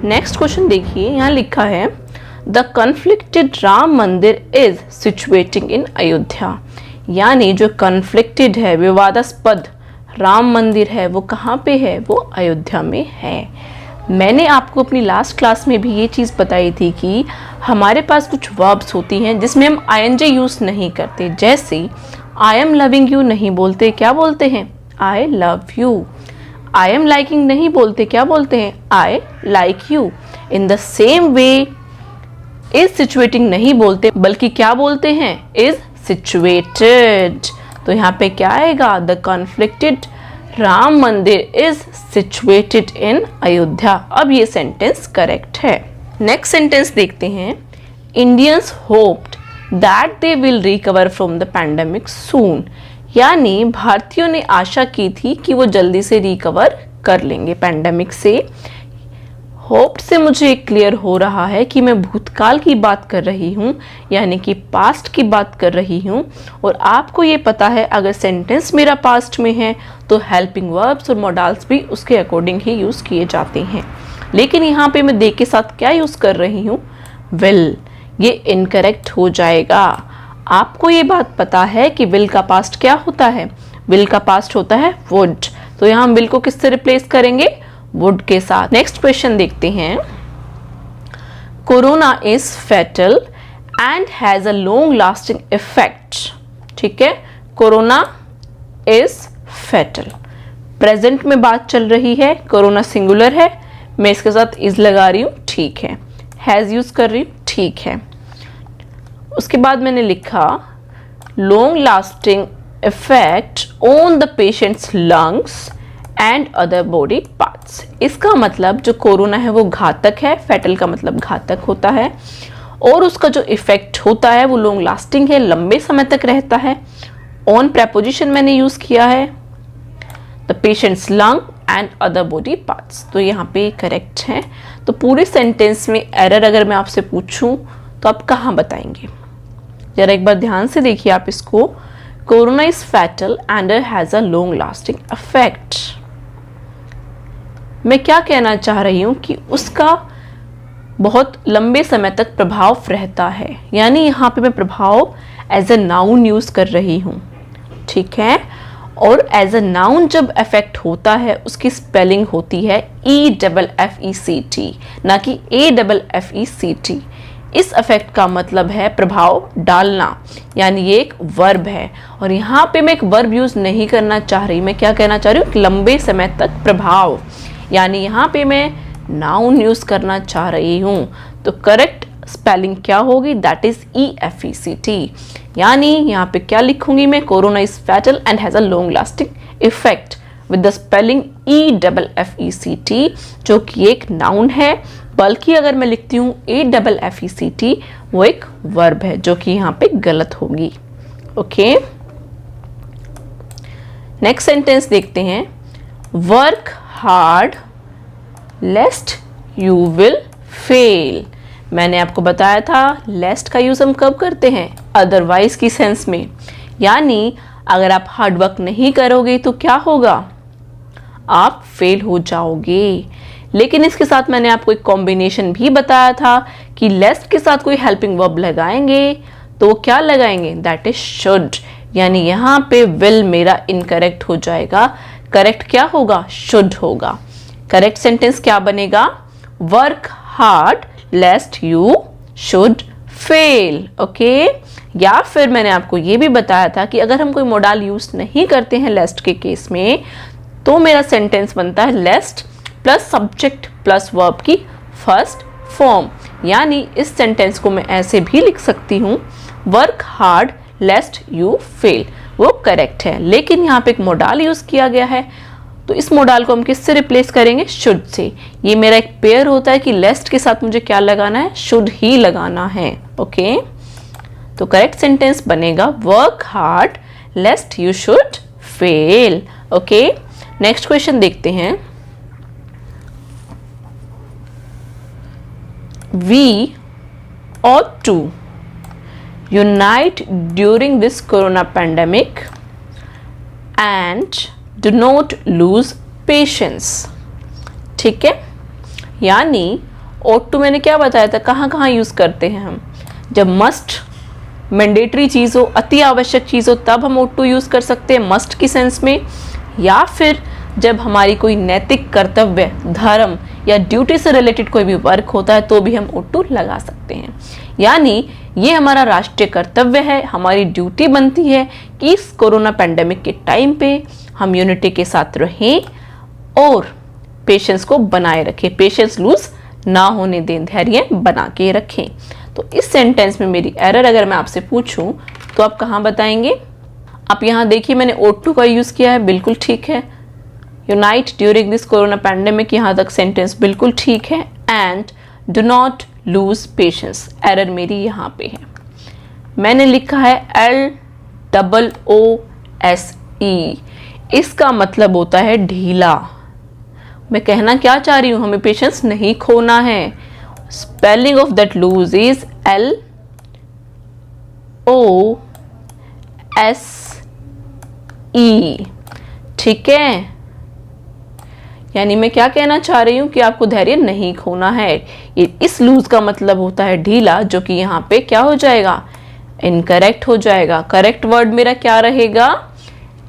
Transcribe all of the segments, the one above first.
Next question देखिए, यहाँ लिखा है द कन्फ्लिक्टेड राम मंदिर इज सिचुएटिंग इन अयोध्या। यानी जो कन्फ्लिक्टेड है, विवादास्पद राम मंदिर है, वो कहाँ पे है? वो अयोध्या में है। मैंने आपको अपनी लास्ट क्लास में भी ये चीज़ बताई थी कि हमारे पास कुछ वर्ब्स होती हैं जिसमें हम आईएनजी यूज़ नहीं करते। जैसे आई एम लविंग यू नहीं बोलते, क्या बोलते हैं? I love you. I am liking नहीं बोलते, क्या बोलते हैं? I like you. In the same way is situating नहीं बोलते, बल्कि क्या बोलते हैं? Is situated. तो यहाँ पे क्या आएगा? द कॉन्फ्लिक्टेड राम मंदिर इज सिचुएटेड इन अयोध्या। अब ये सेंटेंस करेक्ट है। नेक्स्ट सेंटेंस देखते हैं। Indians hoped that they will recover from the pandemic soon. यानी भारतीयों ने आशा की थी कि वो जल्दी से रिकवर कर लेंगे पैंडेमिक से। होप्ड से मुझे क्लियर हो रहा है कि मैं भूतकाल की बात कर रही हूँ, यानी कि पास्ट की बात कर रही हूँ। और आपको ये पता है अगर सेंटेंस मेरा पास्ट में है तो हेल्पिंग वर्ब्स और मॉडल्स भी उसके अकॉर्डिंग ही यूज़ किए जाते हैं। लेकिन यहाँ पे मैं दे के साथ क्या यूज़ कर रही हूँ? विल। ये इनकरेक्ट हो जाएगा। आपको ये बात पता है कि विल का पास्ट क्या होता है? विल का पास्ट होता है वुड। तो यहाँ हम विल को किससे रिप्लेस करेंगे? वुड के साथ। नेक्स्ट क्वेश्चन देखते हैं। Corona is fatal and has a long lasting effect. ठीक है, कोरोना इज फैटल। प्रेजेंट में बात चल रही है, कोरोना सिंगुलर है, मैं इसके साथ इज लगा रही हूं, ठीक है। हैज यूज कर रही हूं, ठीक है। उसके बाद मैंने लिखा long lasting effect on the patients lungs and other body parts. इसका मतलब जो कोरोना है वो घातक है, फैटल का मतलब घातक होता है, और उसका जो इफेक्ट होता है वो लॉन्ग लास्टिंग है, लंबे समय तक रहता है। ऑन प्रेपोजिशन मैंने यूज किया है, the patients lung and other body parts. तो यहाँ पे करेक्ट है। तो पूरे सेंटेंस में एरर अगर मैं आपसे पूछूं तो आप कहाँ बताएंगे? जरा एक बार ध्यान से देखिए आप इसको। Corona is fatal and has a long lasting effect. मैं क्या कहना चाह रही हूं कि उसका बहुत लंबे समय तक प्रभाव रहता है। यानी यहाँ पे मैं प्रभाव एज अ नाउन यूज कर रही हूं, ठीक है। और एज अ नाउन जब इफेक्ट होता है उसकी स्पेलिंग होती है EFFECT, ना कि AFFECT। इस इफेक्ट का मतलब है प्रभाव डालना, यानी ये एक वर्ब है। और यहाँ पे मैं एक वर्ब यूज नहीं करना चाह रही, मैं क्या कहना चाह रही हूँ? लंबे समय तक प्रभाव, यानी यहाँ पे मैं नाउन यूज करना चाह रही हूँ। तो करेक्ट स्पेलिंग क्या होगी? That is EFFECT। यानी यहाँ पे क्या लिखूंगी मैं? Corona is fatal and has a long lasting effect with the spelling EFFECT, जो कि एक नाउन है। बल्कि अगर मैं लिखती हूँ AFFECT, वो एक वर्ब है, जो कि यहाँ पे गलत होगी। ओके, नेक्स्ट सेंटेंस देखते हैं। Work hard लेस्ट you will fail. मैंने आपको बताया था लेस्ट का यूज हम कब करते हैं? अदरवाइज की सेंस में। यानी अगर आप हार्ड वर्क नहीं करोगे तो क्या होगा? आप फेल हो जाओगे। लेकिन इसके साथ मैंने आपको एक कॉम्बिनेशन भी बताया था कि लेस्ट के साथ कोई हेल्पिंग वर्ब लगाएंगे तो वो क्या लगाएंगे? That is should. यानी यहाँ पे विल मेरा इनकरेक्ट हो जाएगा। करेक्ट क्या होगा? शुड होगा। करेक्ट सेंटेंस क्या बनेगा? Work hard लेस्ट you should fail. Okay, या फिर मैंने आपको ये भी बताया था कि अगर हम कोई मॉडल यूज नहीं करते हैं लेस्ट के केस में, तो मेरा सेंटेंस बनता है लेस्ट प्लस सब्जेक्ट प्लस वर्ब की फर्स्ट फॉर्म। यानी इस सेंटेंस को मैं ऐसे भी लिख सकती हूँ, वर्क हार्ड लेस्ट यू फेल। वो करेक्ट है। लेकिन यहाँ पे एक मॉडल यूज किया गया है, तो इस मॉडल को हम किससे रिप्लेस करेंगे? Should say. ये मेरा एक पेयर होता है कि लेस्ट के साथ मुझे क्या लगाना है? शुड ही लगाना है। ओके, तो करेक्ट सेंटेंस बनेगा work hard लेस्ट you should fail. Okay, next question देखते हैं। We ought to unite during this corona pandemic and do not lose patience। ठीक है, यानी ought to मैंने क्या बताया था, कहाँ कहाँ यूज़ करते हैं हम, जब मस्ट मैंडेटरी चीज़ हो, अति आवश्यक चीज़ हो, तब हम ought to यूज़ कर सकते हैं मस्ट की सेंस में, या फिर जब हमारी कोई नैतिक कर्तव्य, धर्म या ड्यूटी से रिलेटेड कोई भी वर्क होता है तो भी हम ought to लगा सकते हैं। यानी ये हमारा राष्ट्रीय कर्तव्य है, हमारी ड्यूटी बनती है कि इस कोरोना पैंडेमिक के टाइम पे हम यूनिटी के साथ रहें और पेशेंस को बनाए रखें, पेशेंस लूज ना होने दें, धैर्य बना के रखें। तो इस सेंटेंस में मेरी एरर अगर मैं आपसे पूछूं तो आप कहाँ बताएंगे? आप यहाँ देखिए मैंने ought to का यूज़ किया है, बिल्कुल ठीक है। Unite during this corona pandemic, यहाँ तक सेंटेंस बिल्कुल ठीक है। And do not lose patience, error मेरी यहाँ पे है। मैंने लिखा है LOOSE, इसका मतलब होता है ढीला। मैं कहना क्या चाह रही हूँ, हमें पेशेंस नहीं खोना है। Spelling of that lose is LOSE, ठीक है। यानी मैं क्या कहना चाह रही हूँ कि आपको धैर्य नहीं खोना है। ये इस लूज का मतलब होता है ढीला, जो कि यहाँ पे क्या हो जाएगा, इनकरेक्ट हो जाएगा। करेक्ट वर्ड मेरा क्या रहेगा,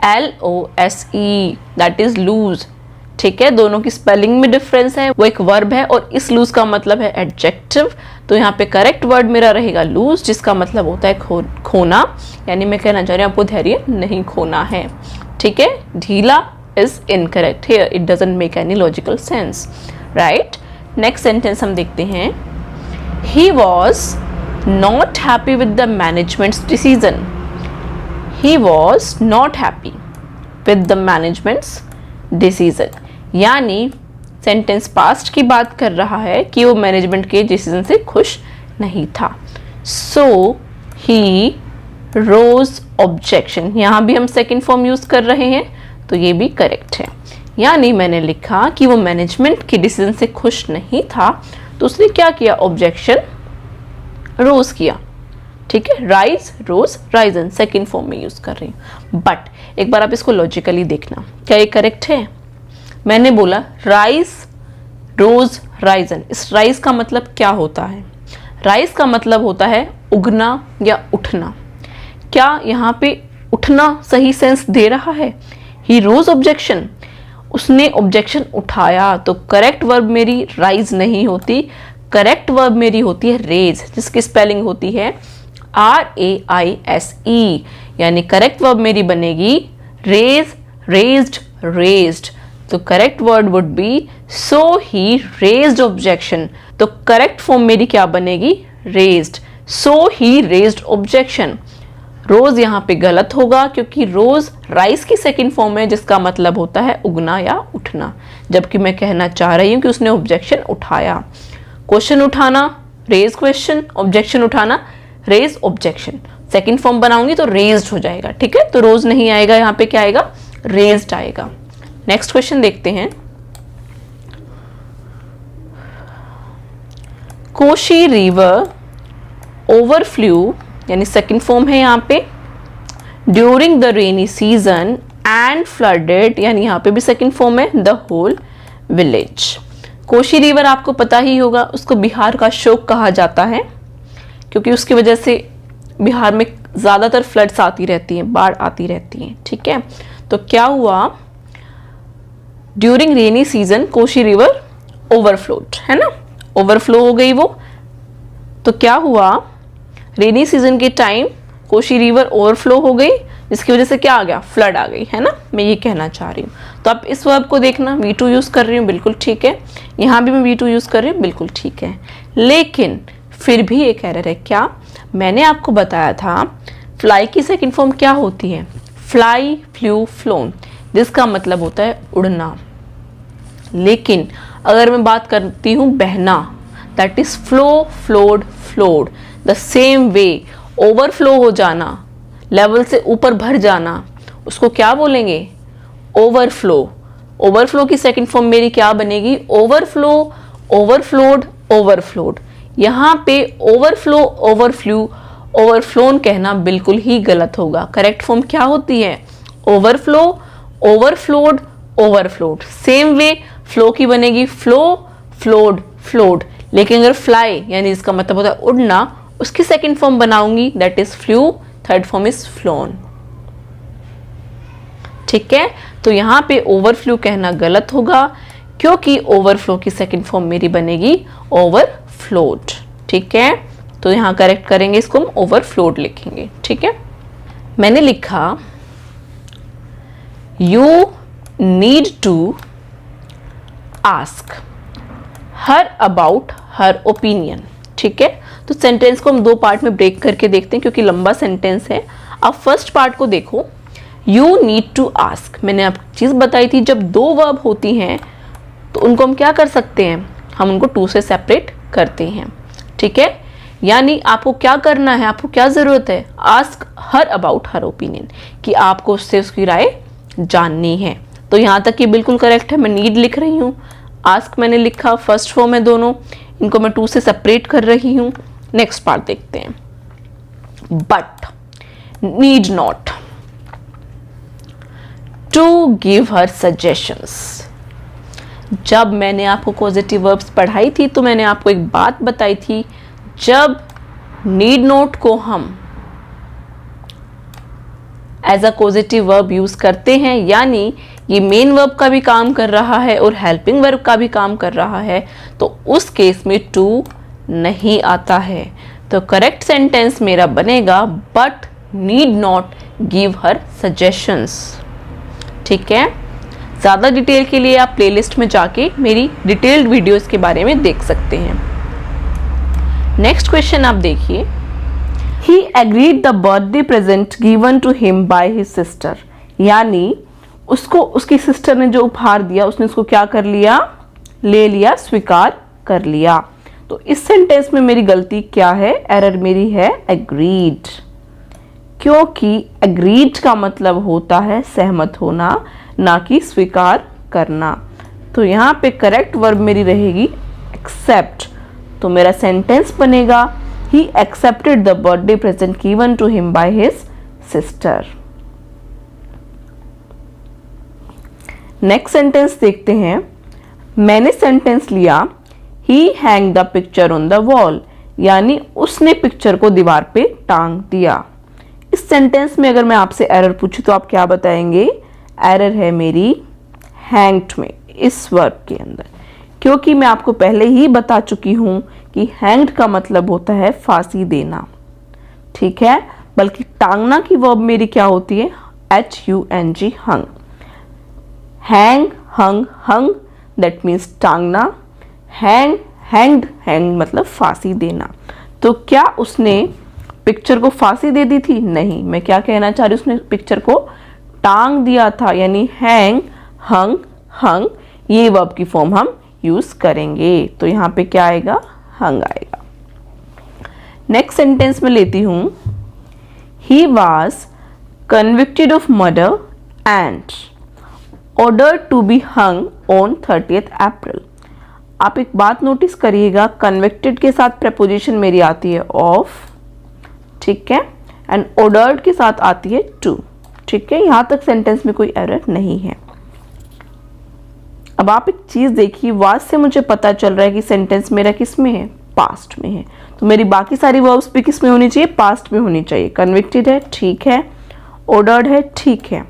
LOSE, दैट इज लूज, ठीक है। दोनों की स्पेलिंग में डिफरेंस है, वो एक वर्ब है और इस लूज का मतलब है एडजेक्टिव। तो यहाँ पे करेक्ट वर्ड मेरा रहेगा लूज, जिसका मतलब होता है खोना। यानी मैं कहना चाह रही हूँ आपको धैर्य नहीं खोना है, ठीक है। ढीला is incorrect here, it doesn't make any logical sense, right? Next sentence हम देखते हैं, he was not happy with the management's decision, he was not happy with the management's decision, यानी सेंटेंस पास्ट की बात कर रहा है कि वो मैनेजमेंट के डिसीजन से खुश नहीं था। so he rose objection, यहाँ भी हम सेकेंड फॉर्म यूज कर रहे हैं तो ये भी करेक्ट है। यानी मैंने लिखा कि वो मैनेजमेंट के डिसीजन से खुश नहीं था तो उसने क्या किया, ऑब्जेक्शन रोज किया, ठीक है। राइज, रोज, राइजन सेकेंड फॉर्म में यूज कर रही हूँ। बट एक बार आप इसको लॉजिकली देखना, क्या ये करेक्ट है? मैंने बोला राइज, रोज, राइजन। इस राइज का मतलब क्या होता है? राइज का मतलब होता है उगना या उठना। क्या यहाँ पे उठना सही सेंस दे रहा है? ही रोज ऑब्जेक्शन, उसने ऑब्जेक्शन उठाया, तो करेक्ट वर्ब मेरी राइज नहीं होती, करेक्ट वर्ब मेरी होती है रेज, जिसकी स्पेलिंग होती है RAISE, यानी करेक्ट वर्ब मेरी बनेगी रेज, रेज्ड, रेज्ड। तो correct word would be so he raised objection, तो करेक्ट फॉर्म मेरी क्या बनेगी, रेज्ड, सो ही रेज्ड ऑब्जेक्शन। रोज यहाँ पे गलत होगा क्योंकि रोज राइस की सेकंड फॉर्म है, जिसका मतलब होता है उगना या उठना, जबकि मैं कहना चाह रही हूँ कि उसने ऑब्जेक्शन उठाया। क्वेश्चन उठाना रेज क्वेश्चन, ऑब्जेक्शन उठाना रेज ऑब्जेक्शन। सेकंड फॉर्म बनाऊंगी तो रेज्ड हो जाएगा, ठीक है। तो रोज नहीं आएगा, यहाँ पे क्या आएगा, रेज्ड आएगा। नेक्स्ट क्वेश्चन देखते हैं, कोशी रिवर ओवरफ्लू, यानी सेकंड फॉर्म है यहाँ पे, during the rainy season and flooded, यानी यहाँ पे भी सेकंड फॉर्म है, the whole village. Kosi river आपको पता ही होगा, उसको बिहार का शोक कहा जाता है क्योंकि उसकी वजह से बिहार में ज़्यादातर फ्लड्स आती रहती हैं, बाढ़ आती रहती हैं, ठीक है। तो क्या हुआ, during rainy season Koshi river overflowed, है ना, ओवरफ्लो हो गई वो। तो क्या हुआ, रेनी सीजन के टाइम कोशी रिवर ओवरफ्लो हो गई, जिसकी वजह से क्या आ गया, फ्लड आ गई, है ना। मैं ये कहना चाह रही हूँ। तो आप इस वर्ब को देखना, V2 यूज कर रही हूँ, बिल्कुल ठीक है। यहाँ भी मैं V2 यूज कर रही हूँ, बिल्कुल ठीक है। लेकिन फिर भी एक एरर है। क्या? मैंने आपको बताया था फ्लाई की सेकंड फॉर्म क्या होती है, फ्लाई, फ्लू, फ्लोन, जिसका मतलब होता है उड़ना। लेकिन अगर मैं बात करती हूँ बहना, that is flow, flowed, flowed. The same way overflow हो जाना, लेवल से ऊपर भर जाना, उसको क्या बोलेंगे, ओवरफ्लो। ओवरफ्लो की सेकंड फॉर्म मेरी क्या बनेगी, ओवरफ्लो, ओवरफ्लोड, ओवरफ्लोड। यहाँ पे ओवरफ्लो, ओवरफ्लू, ओवरफ्लोन कहना बिल्कुल ही गलत होगा। करेक्ट फॉर्म क्या होती है, ओवरफ्लो, ओवरफ्लोड, ओवरफ्लोड। सेम वे फ्लो की बनेगी फ्लो, फ्लोड, फ्लोड। लेकिन अगर फ्लाई यानी इसका मतलब होता है उड़ना, उसकी सेकंड फॉर्म बनाऊंगी, that is flu, third form is phloem. ठीक है, तो यहाँ पे ओवरफ्लो कहना गलत होगा, क्योंकि ओवरफ्लो की सेकंड फॉर्म मेरी बनेगी ओवरफ्लोड। ठीक है, तो यहाँ करेक्ट करेंगे, इसको हम ओवरफ्लोड लिखेंगे। ठीक है, मैंने लिखा you need to ask her about her opinion. ठीक है, तो सेंटेंस को हम दो पार्ट में ब्रेक करके देखते हैं, क्योंकि लंबा सेंटेंस है। अब फर्स्ट पार्ट को देखो, यू नीड टू आस्क। मैंने आपको चीज बताई थी, जब दो वर्ब होती हैं तो उनको हम क्या कर सकते हैं, हम उनको टू से सेपरेट करते हैं। ठीक है, यानी आपको क्या करना है, आपको क्या जरूरत है, ask her about her opinion, कि आपको उससे उसकी राय जाननी है। तो यहाँ तक ये बिल्कुल करेक्ट है, मैं नीड लिख रही हूँ, आस्क मैंने लिखा, फर्स्ट फॉर्म है दोनों, इनको मैं टू से सेपरेट कर रही हूँ। नेक्स्ट पार्ट देखते हैं, but need not to give her suggestions. जब मैंने आपको पॉजिटिव वर्ब्स पढ़ाई थी तो मैंने आपको एक बात बताई थी, जब नीड नॉट को हम as a positive verb use करते हैं, यानी ये मेन वर्ब का भी काम कर रहा है और हेल्पिंग वर्ब का भी काम कर रहा है, तो उस केस में टू नहीं आता है। तो करेक्ट सेंटेंस मेरा बनेगा but need not give her suggestions. ठीक है, ज़्यादा डिटेल के लिए आप प्लेलिस्ट में जाके मेरी डिटेल्ड वीडियोस के बारे में देख सकते हैं। नेक्स्ट क्वेश्चन आप देखिए, he agreed the birthday present given to him by his sister. यानी उसको उसकी सिस्टर ने जो उपहार दिया उसने उसको क्या कर लिया, ले लिया, स्वीकार कर लिया। तो इस सेंटेंस में मेरी गलती क्या है, एरर मेरी है एग्रीड, क्योंकि एग्रीड का मतलब होता है सहमत होना, ना कि स्वीकार करना। तो यहाँ पे करेक्ट वर्ब मेरी रहेगी एक्सेप्ट। तो मेरा सेंटेंस बनेगा he accepted the birthday present given to him by his sister. Next sentence देखते हैं, मैंने सेंटेंस लिया he hang the picture on the wall, यानी उसने पिक्चर को दीवार पे टांग दिया। इस सेंटेंस में अगर मैं आपसे एरर पूछूं तो आप क्या बताएंगे, एरर है मेरी हैंग्ड में, इस वर्ब के अंदर, क्योंकि मैं आपको पहले ही बता चुकी हूं कि हैंग्ड का मतलब होता है फांसी देना। ठीक है, बल्कि टांगना की वर्ब मेरी क्या होती है, HUNG, hung. Hang, hung, hung that means टांगना, हैंग, हैंग्ड, हैंग मतलब फांसी देना। तो क्या उसने पिक्चर को फांसी दे दी थी, नहीं। मैं क्या कहना चाह रही हूँ, उसने पिक्चर को टांग दिया था, यानी हैंग, हंग, हंग, ये वर्ब की फॉर्म हम यूज करेंगे। तो यहाँ पे क्या आएगा, हंग आएगा। नेक्स्ट सेंटेंस में लेती हूं, he was convicted of murder and order to be hung on 30th April. आप एक बात नोटिस करिएगा, कन्विक्टेड के साथ प्रपोजिशन मेरी आती है ऑफ, ठीक है, एंड ऑर्डर्ड के साथ आती है टू। ठीक है, यहां तक सेंटेंस में कोई एरर नहीं है। अब आप एक चीज देखिए, वाज से मुझे पता चल रहा है कि सेंटेंस मेरा किस में है, पास्ट में है। तो मेरी बाकी सारी वर्ब्स भी किस में होनी चाहिए, पास्ट में होनी चाहिए। कन्विक्टेड है, ठीक है, ऑर्डर्ड है, ठीक है।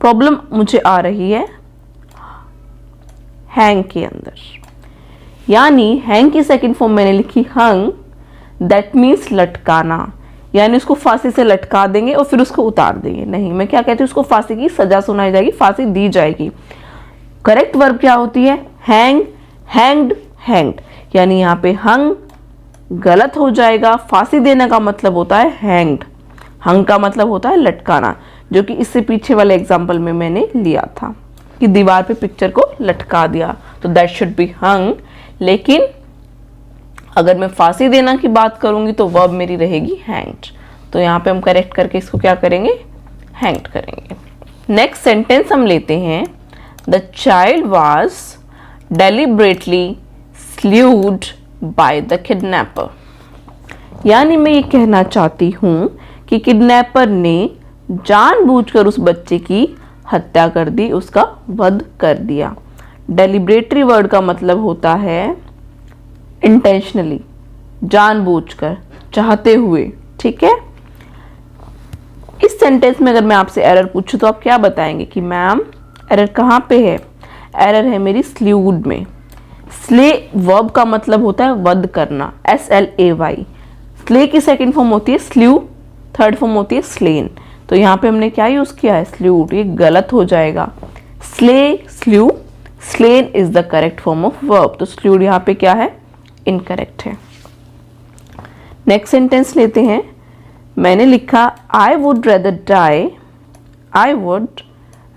प्रॉब्लम मुझे आ रही है हैंग के अंदर, यानी हैंग की सेकंड फॉर्म मैंने लिखी हंग, दैट मीन्स लटकाना, यानी उसको फांसी से लटका देंगे और फिर उसको उतार देंगे। नहीं, मैं क्या कहती हूँ, उसको फांसी की सजा सुनाई जाएगी, फांसी दी जाएगी। करेक्ट वर्ब क्या होती है, हैंग, हैंग्ड, हैंग्ड, यानी यहाँ पे हंग गलत हो जाएगा। फांसी देने का मतलब होता है हैंग्ड, हंग का मतलब होता है लटकाना, जो कि इससे पीछे वाले एग्जाम्पल में मैंने लिया था कि दीवार पे पिक्चर को लटका दिया, तो दैट शुड बी हंग। लेकिन अगर मैं फांसी देना की बात करूंगी तो वर्ब मेरी रहेगी हैंग्ड। तो यहाँ पे हम करेक्ट करके इसको क्या करेंगे, हैंग्ड करेंगे। नेक्स्ट सेंटेंस हम लेते हैं, the child was deliberately slewed by the kidnapper. यानी मैं ये कहना चाहती हूँ कि किडनैपर ने जानबूझकर उस बच्चे की हत्या कर दी, उसका वध कर दिया। डेलिब्रेटरी वर्ड का मतलब होता है इंटेंशनली, जानबूझकर, चाहते हुए। ठीक है, इस सेंटेंस में अगर मैं आपसे एरर पूछूं तो आप क्या बताएंगे कि मैम एरर कहाँ पे है? एरर है मेरी स्ल्यूड में। स्ले वर्ब का मतलब होता है वध करना, SLAY। स्ले की सेकंड फॉर्म होती है स्ल्यू, थर्ड फॉर्म होती है स्लेन। तो यहाँ पे हमने क्या यूज किया है? स्ल्यूड। ये गलत हो जाएगा। Slay, slew, slain is the correct form of verb. तो स्ल्यूड यहाँ पे क्या है? इनकरेक्ट है। नेक्स्ट सेंटेंस लेते हैं। मैंने लिखा I would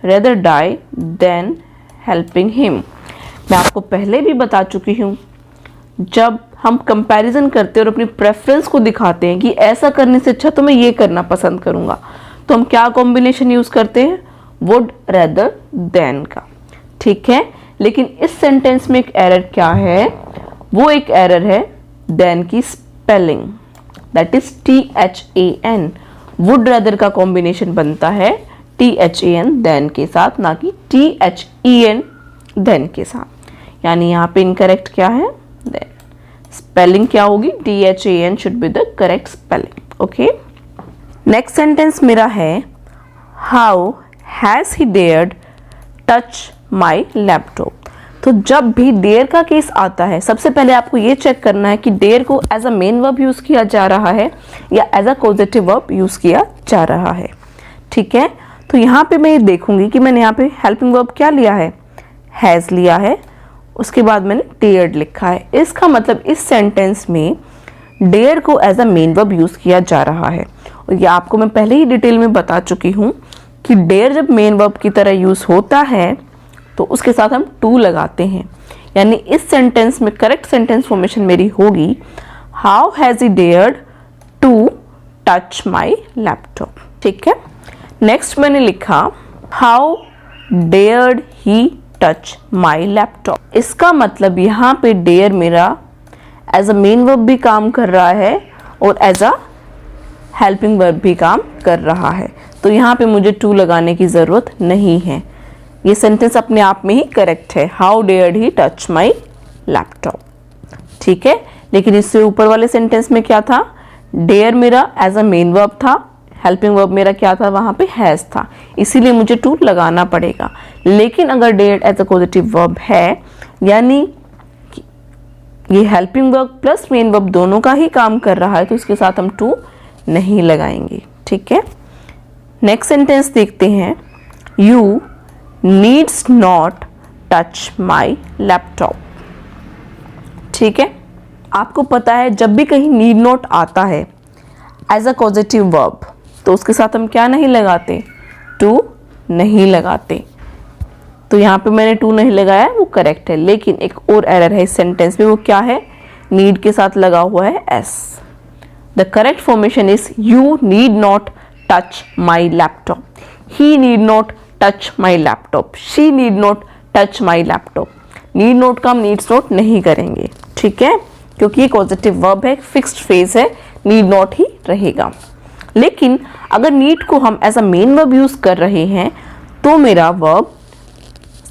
rather die than helping him. मैं आपको पहले भी बता चुकी हूँ, जब हम कंपैरिजन करते हैं और अपनी प्रेफरेंस को दिखाते हैं कि ऐसा करने से अच्छा तो मैं ये करना पसंद करूँगा, तो हम क्या कॉम्बिनेशन यूज़ करते हैं? वुड रेदर देन का। ठीक है, लेकिन इस सेंटेंस में एक एरर क्या है? वो एक एरर है देन की spelling, that is THAN। Would rather का कॉम्बिनेशन बनता है THAN देन के साथ, ना कि THEN देन के साथ। यानी यहाँ पे इनकरेक्ट क्या है? देन। स्पेलिंग क्या होगी? THAN should be the correct spelling. Okay, next sentence मेरा है how has he dared touch my laptop. तो जब भी डेयर का केस आता है, सबसे पहले आपको ये चेक करना है कि डेयर को as a main verb use किया जा रहा है या as a causative verb use किया जा रहा है। ठीक है, तो यहाँ पे मैं ये देखूंगी कि मैंने यहाँ पे हेल्पिंग वर्ब क्या लिया है? हैज लिया है, उसके बाद मैंने डेयर्ड लिखा है। इसका मतलब इस सेंटेंस में डेयर को as a main verb use किया जा रहा है। और ये आपको मैं पहले ही डिटेल में बता चुकी हूँ कि डेयर जब मेन वर्ब की तरह यूज होता है तो उसके साथ हम टू लगाते हैं। यानी इस सेंटेंस में करेक्ट सेंटेंस फॉर्मेशन मेरी होगी how has he dared to touch my laptop. ठीक है, नेक्स्ट मैंने लिखा how dared he touch my laptop. इसका मतलब यहाँ पे डेयर मेरा एज अ मेन वर्ब भी काम कर रहा है और एज अ हेल्पिंग वर्ब भी काम कर रहा है। तो यहाँ पे मुझे टू लगाने की ज़रूरत नहीं है। ये सेंटेंस अपने आप में ही करेक्ट है, how dared he touch my laptop. ठीक है, लेकिन इससे ऊपर वाले सेंटेंस में क्या था? डेयर मेरा एज अ मेन वर्ब था, हेल्पिंग वर्ब मेरा क्या था? वहां पे हैज था, इसीलिए मुझे टू लगाना पड़ेगा। लेकिन अगर dare as a positive verb है, यानी ये helping verb plus main verb दोनों का ही काम कर रहा है, तो इसके साथ हम टू नहीं लगाएंगे। ठीक है, नेक्स्ट सेंटेंस देखते हैं। You needs not touch my laptop. ठीक है, आपको पता है जब भी कहीं नीड नॉट आता है एज अ पॉजिटिव वर्ब, तो उसके साथ हम क्या नहीं लगाते? टू नहीं लगाते। तो यहाँ पे मैंने टू नहीं लगाया, वो करेक्ट है। लेकिन एक और एरर है इस सेंटेंस में, वो क्या है? नीड के साथ लगा हुआ है S. The correct formation is you need not touch my laptop, he need not touch my laptop, she need not touch my laptop. Need not का हम नीड्स नॉट नहीं करेंगे। ठीक है, क्योंकि ये पॉजिटिव वर्ब है, फिक्स्ड फ्रेज है, नीड नॉट ही रहेगा। लेकिन अगर नीड को हम as a main verb use कर रहे हैं तो मेरा वर्ब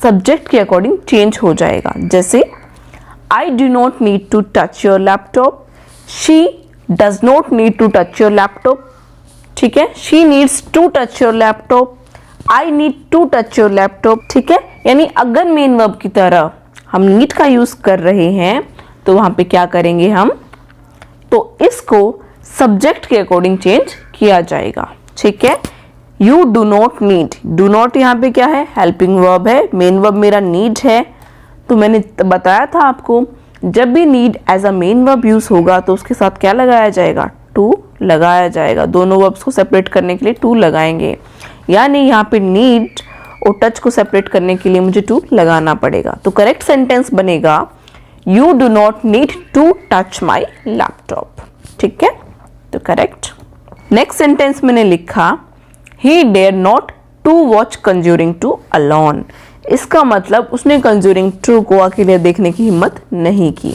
सब्जेक्ट के अकॉर्डिंग चेंज हो जाएगा। जैसे I do not need to touch your laptop, she does not need to touch your laptop. ठीक है, she needs to touch your laptop, I need to touch your laptop. ठीक है, यानी अगर मेन वर्ब की तरह हम नीड का यूज कर रहे हैं तो वहां पे क्या करेंगे हम? तो इसको सब्जेक्ट के अकॉर्डिंग चेंज किया जाएगा। ठीक है, you do not need, do not यहाँ पे क्या है? हेल्पिंग वर्ब है, मेन वर्ब मेरा नीड है। तो मैंने बताया था आपको, जब भी need as a main verb use होगा तो उसके साथ क्या लगाया जाएगा? टू लगाया जाएगा। दोनों वर्ब्स को सेपरेट करने के लिए टू लगाएंगे। यानी यहाँ पे नीड और टच को सेपरेट करने के लिए मुझे टू लगाना पड़ेगा। तो करेक्ट सेंटेंस बनेगा you do not need to touch my laptop. ठीक है, तो करेक्ट। नेक्स्ट सेंटेंस मैंने लिखा he dare not to watch Conjuring 2 alone. इसका मतलब उसने कंज्यूरिंग 2 को अकेले देखने की हिम्मत नहीं की।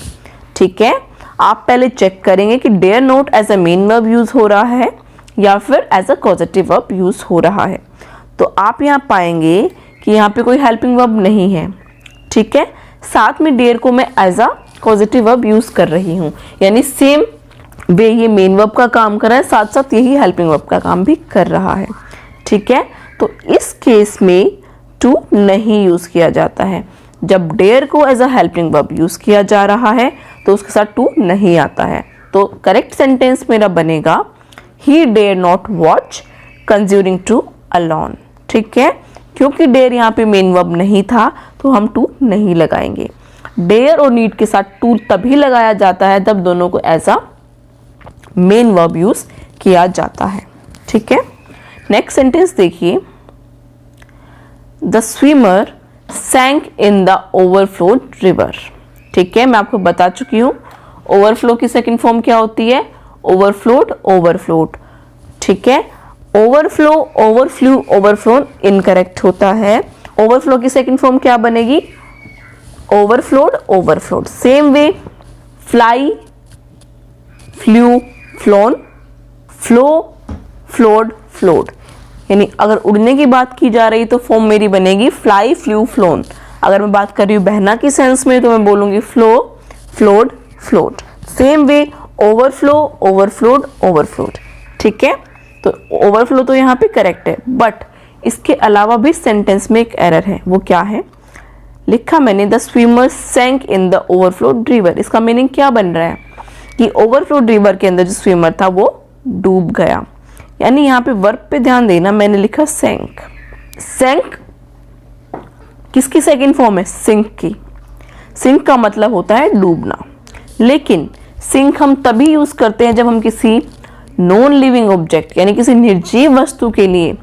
ठीक है, आप पहले चेक करेंगे कि dare not as a main verb use हो रहा है या फिर as a positive verb use हो रहा है। तो आप यहाँ पाएंगे कि यहाँ पे कोई हेल्पिंग वर्ब नहीं है। ठीक है। साथ में डेयर को मैं as a positive verb use कर रही हूँ, यानी सेम वे ये मेन वर्ब का काम कर रहा है, साथ साथ यही हेल्पिंग वर्ब का काम भी कर रहा है, ठीक है। तो इस केस में टू नहीं यूज किया जाता है। जब डेयर को as a helping verb use किया जा रहा है तो उसके साथ टू नहीं आता है। तो करेक्ट सेंटेंस मेरा बनेगा he dare not watch Conjuring two alone, ठीक है। क्योंकि डेयर यहाँ पे मेन वर्ब नहीं था तो हम टू नहीं लगाएंगे। डेयर और नीड के साथ टू तभी लगाया जाता है जब दोनों को as a main verb use किया जाता है, ठीक है। नेक्स्ट सेंटेंस देखिए, the swimmer sank in the overflowed river, ठीक है। मैं आपको बता चुकी हूँ ओवरफ्लो की सेकंड फॉर्म क्या होती है, ओवरफ्लोड, ओवरफ्लोड, ठीक है। ओवरफ्लो, ओवरफ्लू, ओवरफ्लोन इनकरेक्ट होता है। ओवरफ्लो की सेकंड फॉर्म क्या बनेगी, overflowed, overflowed. Same way fly, flew, flown, flow, flowed, flowed. यानी अगर उड़ने की बात की जा रही तो फॉर्म मेरी बनेगी फ्लाई, फ्लू, फ्लोन। अगर मैं बात कर रही हूँ बहना की सेंस में तो मैं बोलूंगी flow, flowed, float. Same way overflow, overflowed, overflowed, ठीक है। तो ओवरफ्लो तो यहाँ पे करेक्ट है, बट इसके अलावा भी सेंटेंस में एक एरर है। वो क्या है, लिखा मैंने the swimmer sank in the overflowed river. इसका मीनिंग क्या बन रहा है कि ओवरफ्लोड रिवर के अंदर जो स्विमर था वो डूब गया। यानी यहाँ पे वर्ब पे ध्यान देना, मैंने लिखा सैंक। सैंक किसकी सेकंड फॉर्म है, सिंक की। सिंक का मतलब होता है डूबना, लेकिन सिंक हम तभी यूज करते हैं जब हम किसी नॉन लिविंग ऑब्जेक्ट यानी किसी निर्जीव वस्तु के लिए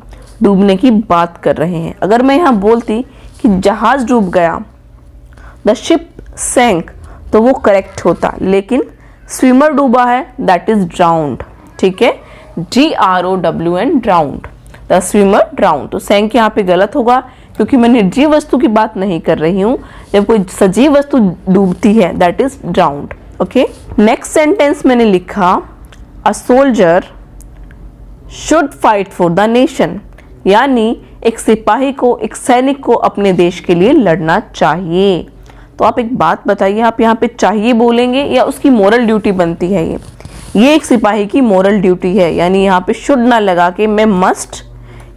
डूबने की बात कर रहे हैं। अगर मैं यहाँ बोलती कि जहाज डूब गया, द शिप सैंक, तो वो करेक्ट होता, लेकिन स्विमर डूबा है, दैट इज ड्राउंड, ठीक है। DROWN, drowned, the swimmer drowned. तो सैंक यहाँ पे गलत होगा क्योंकि मैं निर्जीव वस्तु की बात नहीं कर रही हूँ। जब कोई सजीव वस्तु डूबती है that is drowned, okay. Next sentence मैंने लिखा a soldier should fight for the nation, यानी एक सिपाही को, एक सैनिक को अपने देश के लिए लड़ना चाहिए। तो आप एक बात बताइए, आप यहाँ पे चाहिए बोलेंगे या उसकी मोरल ड्यूटी बनती है? ये एक सिपाही की मोरल ड्यूटी है, यानी यहाँ पे शुड ना लगा के मैं मस्ट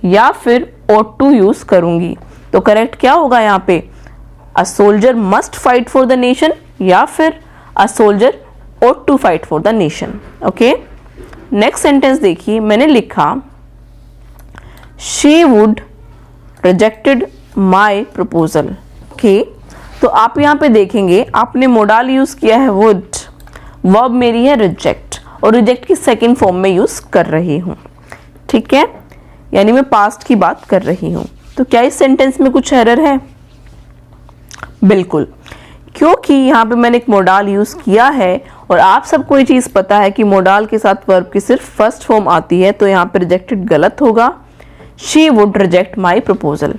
या फिर ought to यूज करूंगी। तो करेक्ट क्या होगा यहाँ पे, a soldier must fight for the nation या फिर a soldier ought to fight for the nation, okay. Next sentence देखिए, मैंने लिखा she would rejected my proposal, okay. तो आप यहाँ पे देखेंगे आपने मोडाल यूज किया है वुड, वर्ब मेरी है रिजेक्ट, और रिजेक्ट की सेकंड फॉर्म में यूज कर रही हूँ, ठीक है। यानी मैं पास्ट की बात कर रही हूँ। तो क्या इस सेंटेंस में कुछ एरर है? बिल्कुल, क्योंकि यहाँ पे मैंने एक मोडाल यूज किया है और आप सबको ये चीज पता है कि मोडाल के साथ वर्ब की सिर्फ फर्स्ट फॉर्म आती है, तो यहाँ पे रिजेक्टेड गलत होगा। She would reject my proposal,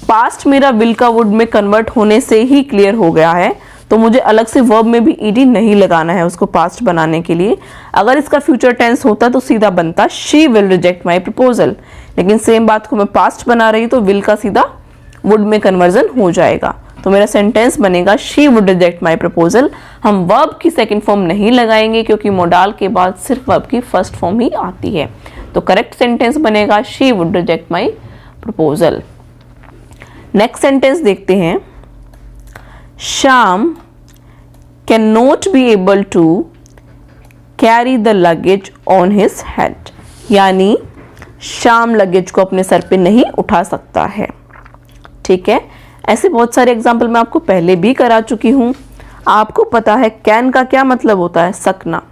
past मेरा विल का वुड में कन्वर्ट होने से ही क्लियर हो गया है, तो मुझे अलग से वर्ब में भी ईडी नहीं लगाना है उसको पास्ट बनाने के लिए। अगर इसका फ्यूचर टेंस होता तो सीधा बनता she will reject my proposal, लेकिन सेम बात को मैं पास्ट बना रही तो विल का सीधा वुड में कन्वर्जन हो जाएगा। तो मेरा सेंटेंस बनेगा she would reject my proposal. हम वर्ब की सेकंड फॉर्म नहीं लगाएंगे क्योंकि मोडाल के बाद सिर्फ वर्ब की फर्स्ट फॉर्म ही आती है। तो करेक्ट सेंटेंस बनेगा she would reject my proposal. Next sentence देखते हैं, Shyam can not be able to carry the luggage on his head, यानी श्याम लगेज को अपने सर पे नहीं उठा सकता है, ठीक है। ऐसे बहुत सारे एग्जाम्पल मैं आपको पहले भी करा चुकी हूं। आपको पता है कैन का क्या मतलब होता है, सकना,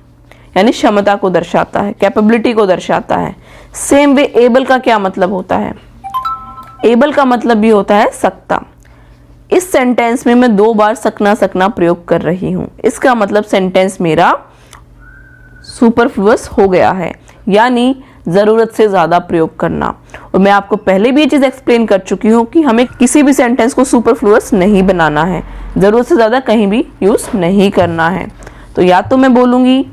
यानी क्षमता को दर्शाता है, कैपेबिलिटी को दर्शाता है। सेम वे एबल का क्या मतलब होता है, एबल का मतलब भी होता है सकता। इस सेंटेंस में मैं 2 बार सकना सकना प्रयोग कर रही हूं, इसका मतलब सेंटेंस मेरा सुपरफ्लुअस हो गया है, यानी जरूरत से ज्यादा प्रयोग करना। और मैं आपको पहले भी ये चीज एक्सप्लेन कर चुकी हूँ कि हमें किसी भी सेंटेंस को सुपरफ्लुअस नहीं बनाना है, जरूरत से ज्यादा कहीं भी यूज नहीं करना है। तो या तो मैं बोलूंगी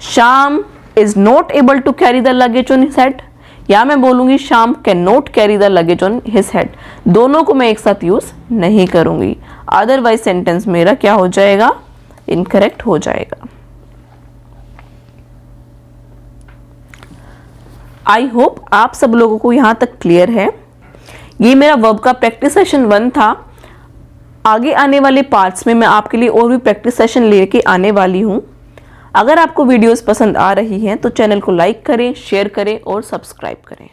Shyam is not able to carry the luggage on his head, या मैं बोलूंगी Shyam can not carry the luggage on his head. दोनों को मैं एक साथ यूज नहीं करूंगी। अदरवाइज सेंटेंस मेरा क्या हो जाएगा, इनकरेक्ट हो जाएगा। आई होप आप सब लोगों को यहाँ तक क्लियर है। ये मेरा वर्ब का प्रैक्टिस सेशन 1 था। आगे आने वाले पार्ट्स में मैं आपके लिए और भी प्रैक्टिस सेशन लेके आने वाली हूँ। अगर आपको वीडियोस पसंद आ रही हैं तो चैनल को लाइक करें, शेयर करें और सब्सक्राइब करें।